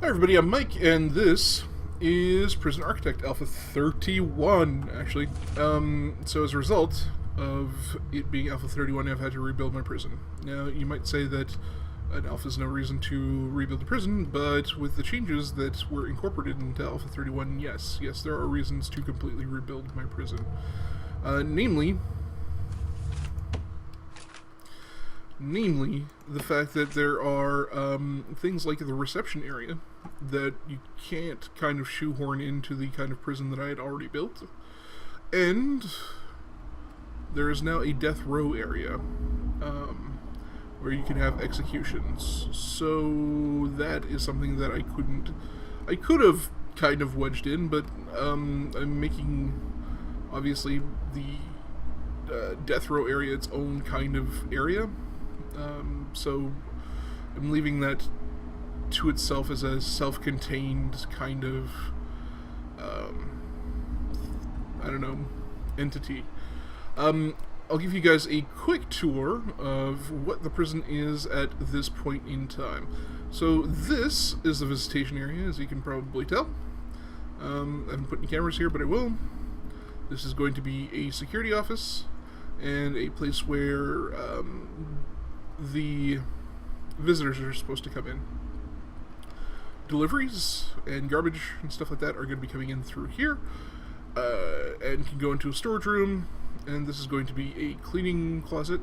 Hi everybody, I'm Mike, and this is Prison Architect Alpha 31, actually. So as a result of it being Alpha 31, I've had to rebuild my prison. Now, you might say that an alpha is no reason to rebuild the prison, but with the changes that were incorporated into Alpha 31, yes, there are reasons to completely rebuild my prison. Namely, the fact that there are things like the reception area that you can't kind of shoehorn into the kind of prison that I had already built. And there is now a death row area where you can have executions. So that is something that I could have kind of wedged in, but I'm making, obviously, the death row area its own kind of area. So I'm leaving that to itself as a self-contained kind of, I don't know, entity. I'll give you guys a quick tour of what the prison is at this point in time. So this is the visitation area, as you can probably tell. I haven't put any cameras here, but I will. This is going to be a security office and a place where the visitors are supposed to come in. Deliveries and garbage and stuff like that are going to be coming in through here, and can go into a storage room, and this is going to be a cleaning closet.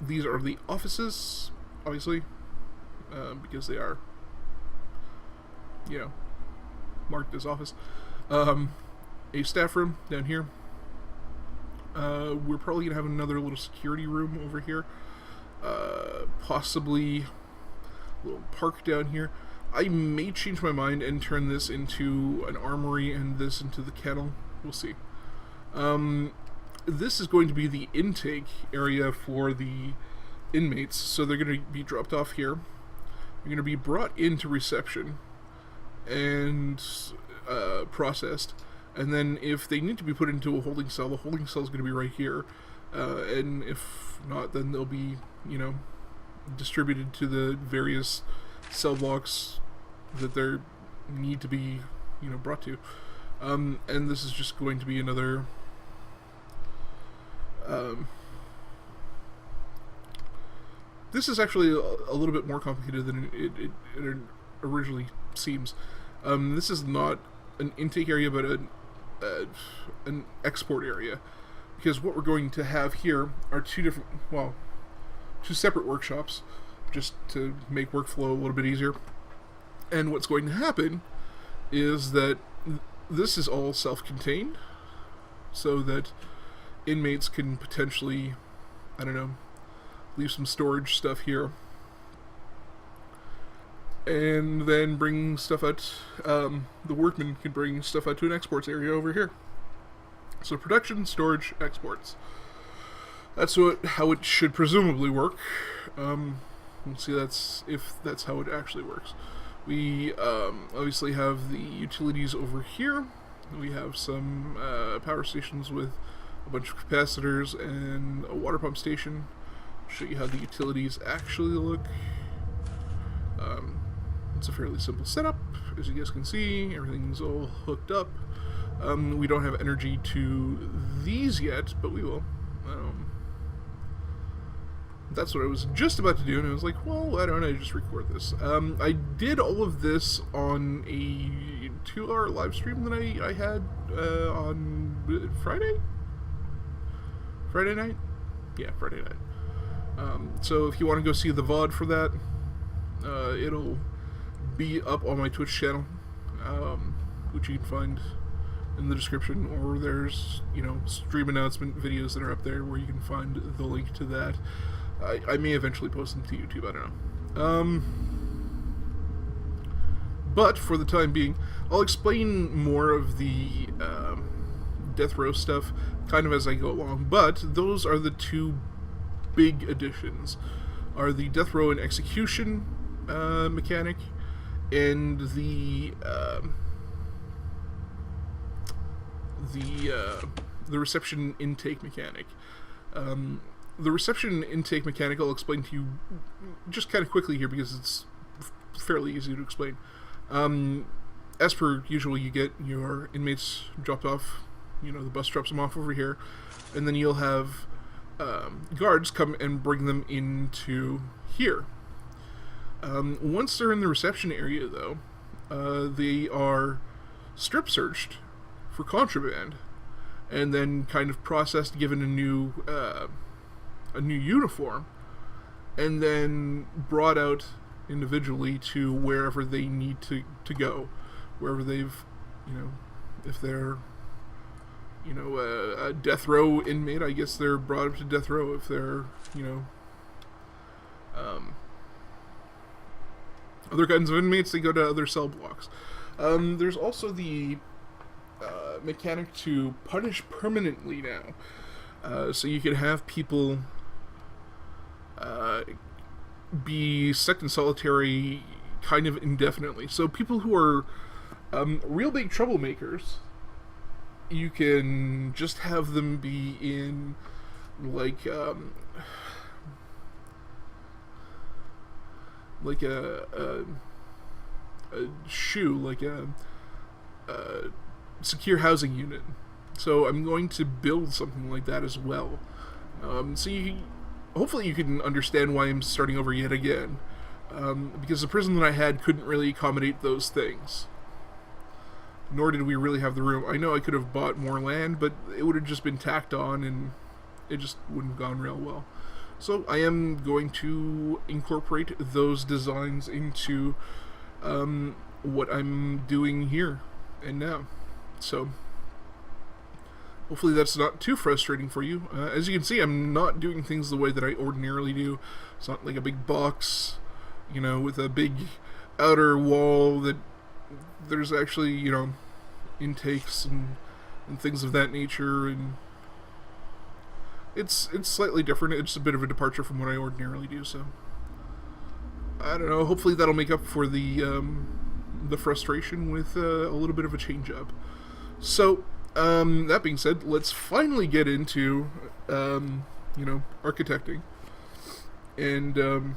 These are the offices, obviously, because they are, marked as office. A staff room down here. We're probably going to have another little security room over here. Possibly a little park down here. I may change my mind and turn this into an armory and this into the kennel. We'll see. This is going to be the intake area for the inmates. So they're going to be dropped off here. They're going to be brought into reception and processed. And then if they need to be put into a holding cell, the holding cell is going to be right here. And if not, then they'll be, distributed to the various cell blocks that they need to be, brought to. And this is just going to be another... this is actually a little bit more complicated than it originally seems. This is not an intake area, but an export area, because what we're going to have here are two separate workshops, just to make workflow a little bit easier. And what's going to happen is that this is all self-contained, so that inmates can potentially, leave some storage stuff here, and then bring stuff out. The workmen can bring stuff out to an exports area over here. So production, storage, exports. That's how it should presumably work. We'll see if that's how it actually works. We obviously have the utilities over here. We have some power stations with a bunch of capacitors and a water pump station. I'll show you how the utilities actually look. It's a fairly simple setup, as you guys can see. Everything's all hooked up. We don't have energy to these yet, but we will. That's what I was just about to do, and I was like, well, why don't I just record this? I did all of this on a 2-hour live stream that I had on Friday? Friday night? Yeah, Friday night. So if you want to go see the VOD for that, it'll be up on my Twitch channel, which you can find in the description, or there's, stream announcement videos that are up there where you can find the link to that. I may eventually post them to YouTube, I don't know. But for the time being, I'll explain more of the death row stuff kind of as I go along, but those are the two big additions, are the death row and execution mechanic, and the reception intake mechanic. The reception intake mechanic I'll explain to you just kind of quickly here, because it's fairly easy to explain. As per usual, you get your inmates dropped off. The bus drops them off over here, and then you'll have guards come and bring them into here. Once they're in the reception area, though, they are strip searched for contraband, and then kind of processed, given a new uniform, and then brought out individually to wherever they need to go, wherever they've, if they're, a death row inmate, I guess they're brought up to death row. If they're, other kinds of inmates, they go to other cell blocks. There's also the mechanic to punish permanently now. So you could have people be stuck in solitary kind of indefinitely. So people who are real big troublemakers, you can just have them be in like a SHU, like a secure housing unit. So I'm going to build something like that as well. So hopefully you can understand why I'm starting over yet again. Because the prison that I had couldn't really accommodate those things. Nor did we really have the room. I know I could have bought more land, but it would have just been tacked on and it just wouldn't have gone real well. So I am going to incorporate those designs into what I'm doing here and now. So hopefully that's not too frustrating for you. As you can see, I'm not doing things the way that I ordinarily do. It's not like a big box, with a big outer wall that there's actually, intakes and things of that nature, and it's slightly different. It's a bit of a departure from what I ordinarily do, so I don't know. Hopefully that'll make up for the frustration with a little bit of a change up. So, that being said, let's finally get into, architecting, and,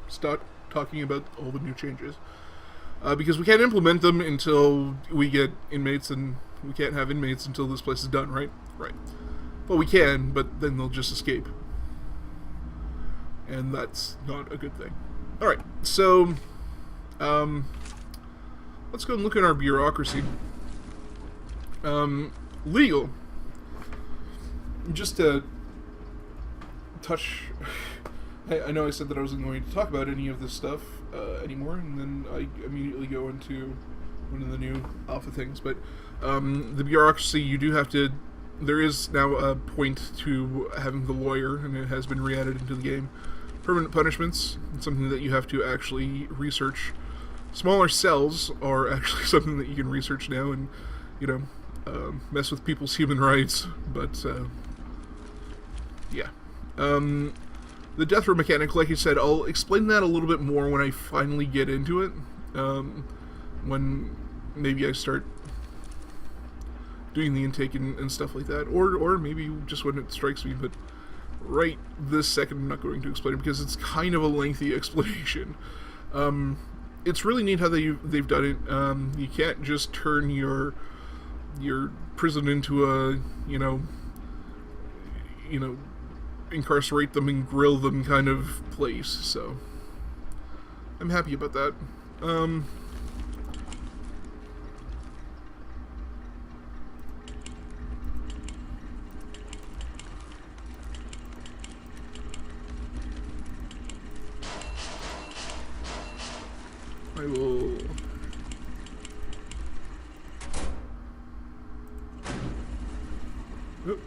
start talking about all the new changes. Because we can't implement them until we get inmates, and we can't have inmates until this place is done, right? Right. Well, we can, but then they'll just escape. And that's not a good thing. Alright, so, let's go and look at our bureaucracy. Legal. Just to touch... I know I said that I wasn't going to talk about any of this stuff anymore, and then I immediately go into one of the new alpha things, but the bureaucracy, you do have to... There is now a point to having the lawyer, and it has been re-added into the game. Permanent punishments, it's something that you have to actually research. Smaller cells are actually something that you can research now and, mess with people's human rights, but, yeah. The death row mechanic, like I said, I'll explain that a little bit more when I finally get into it. When maybe I start doing the intake and stuff like that. Or maybe just when it strikes me, but right this second I'm not going to explain it because it's kind of a lengthy explanation. It's really neat how they've done it. You can't just turn your prison into a, incarcerate them and grill them kind of place, so I'm happy about that. I will... Oop.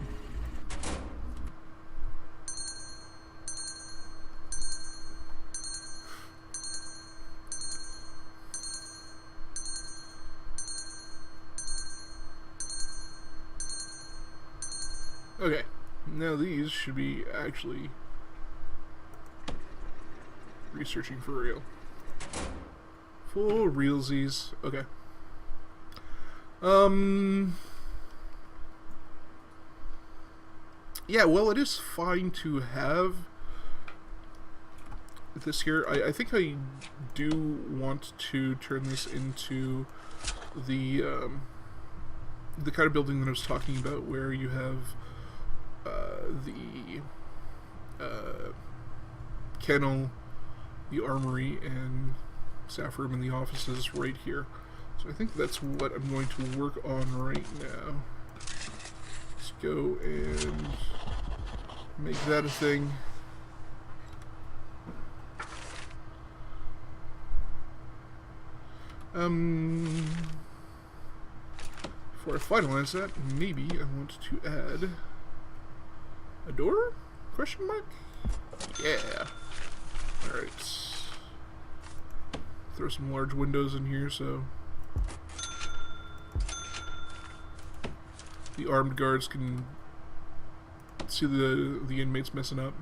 Okay, now these should be actually researching for real. For realsies. Okay. Yeah, well, it is fine to have this here. I think I do want to turn this into the kind of building that I was talking about, where you have the kennel, the armory, and staff room, and the offices right here. So I think that's what I'm going to work on right now. Let's go and make that a thing. Before I finalize that, maybe I want to add a door? Question mark? Yeah. Alright. Throw some large windows in here so the armed guards can see the inmates messing up.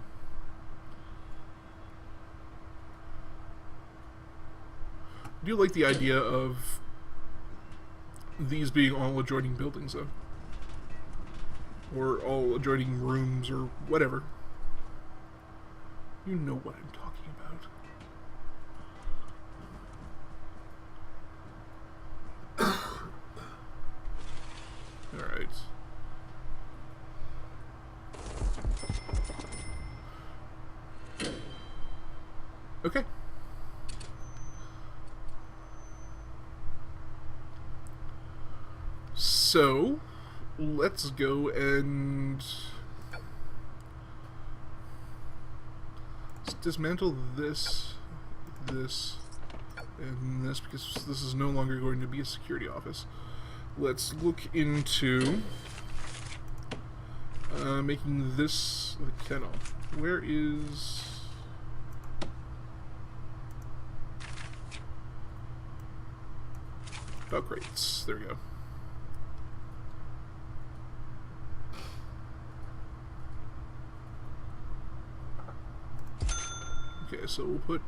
I do like the idea of these being all adjoining buildings, though. Or all adjoining rooms, or whatever. You know what I'm talking about. Alright. Okay. So, let's go and let's dismantle this, and this, because this is no longer going to be a security office. Let's look into making this the kennel. Where is... dog crates. There we go. Okay, so we'll put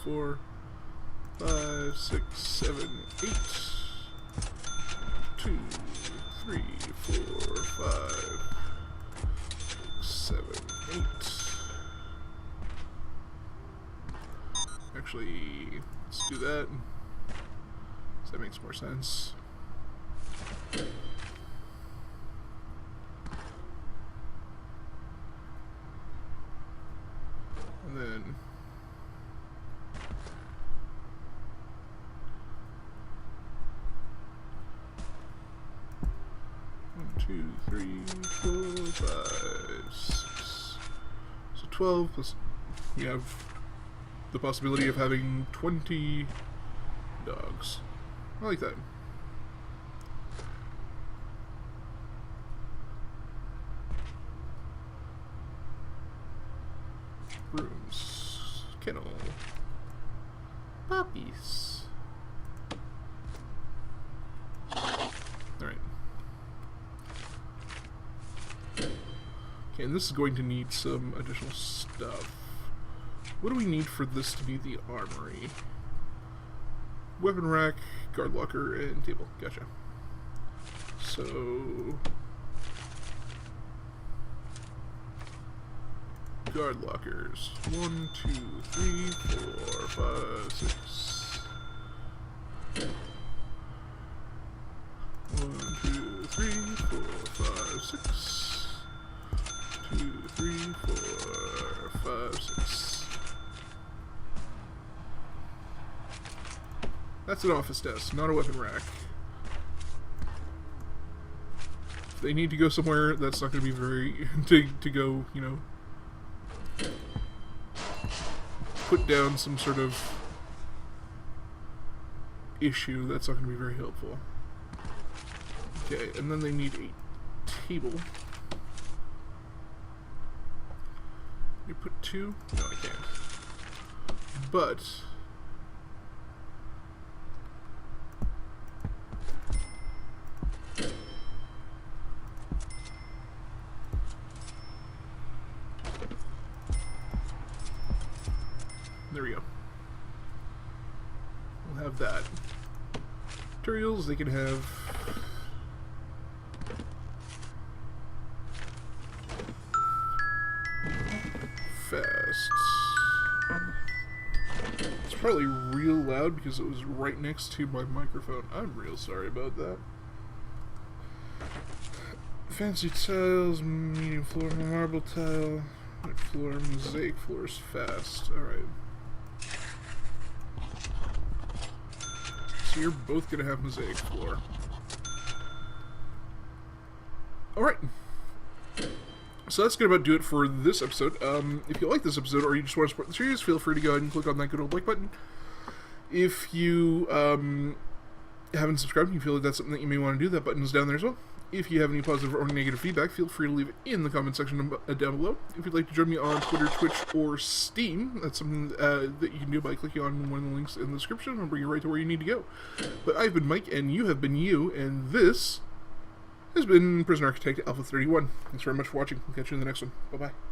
4, 5, 6, 7, 8. 2, 3, 4, 5, 7, 8. Actually, let's do that. So that makes more sense. And then one, 2, 3, 4, 5, 6. So 12 plus we have the possibility of having 20 dogs. I like that. Rooms. Kennel. Puppies. Alright. Okay, and this is going to need some additional stuff. What do we need for this to be the armory? Weapon rack, guard locker, and table. Gotcha. So... guard lockers. 1, 2, 3, 4, 5, 6. 1, 2, 3, 4, 5, 6. 2, 3, 4, 5, 6. That's an office desk, not a weapon rack. If they need to go somewhere, that's not going to be very... to go, you know... put down some sort of issue, that's not going to be very helpful. Okay, and then they need a table. You put 2? No, I can't. But... there we go. We'll have that. Materials, they can have... fast. It's probably real loud because it was right next to my microphone. I'm real sorry about that. Fancy tiles, medium floor, marble tile, white floor, mosaic floors, fast. Alright. So you're both gonna have mosaic floor. Alright. So that's gonna about do it for this episode. If you like this episode or you just want to support the series, feel free to go ahead and click on that good old like button. If you haven't subscribed and you feel like that's something that you may want to do, that button is down there as well. If you have any positive or negative feedback, feel free to leave it in the comment section down below. If you'd like to join me on Twitter, Twitch, or Steam, that's something that you can do by clicking on one of the links in the description. I'll bring you right to where you need to go. But I've been Mike, and you have been you, and this has been Prison Architect Alpha 31. Thanks very much for watching. We'll catch you in the next one. Bye-bye.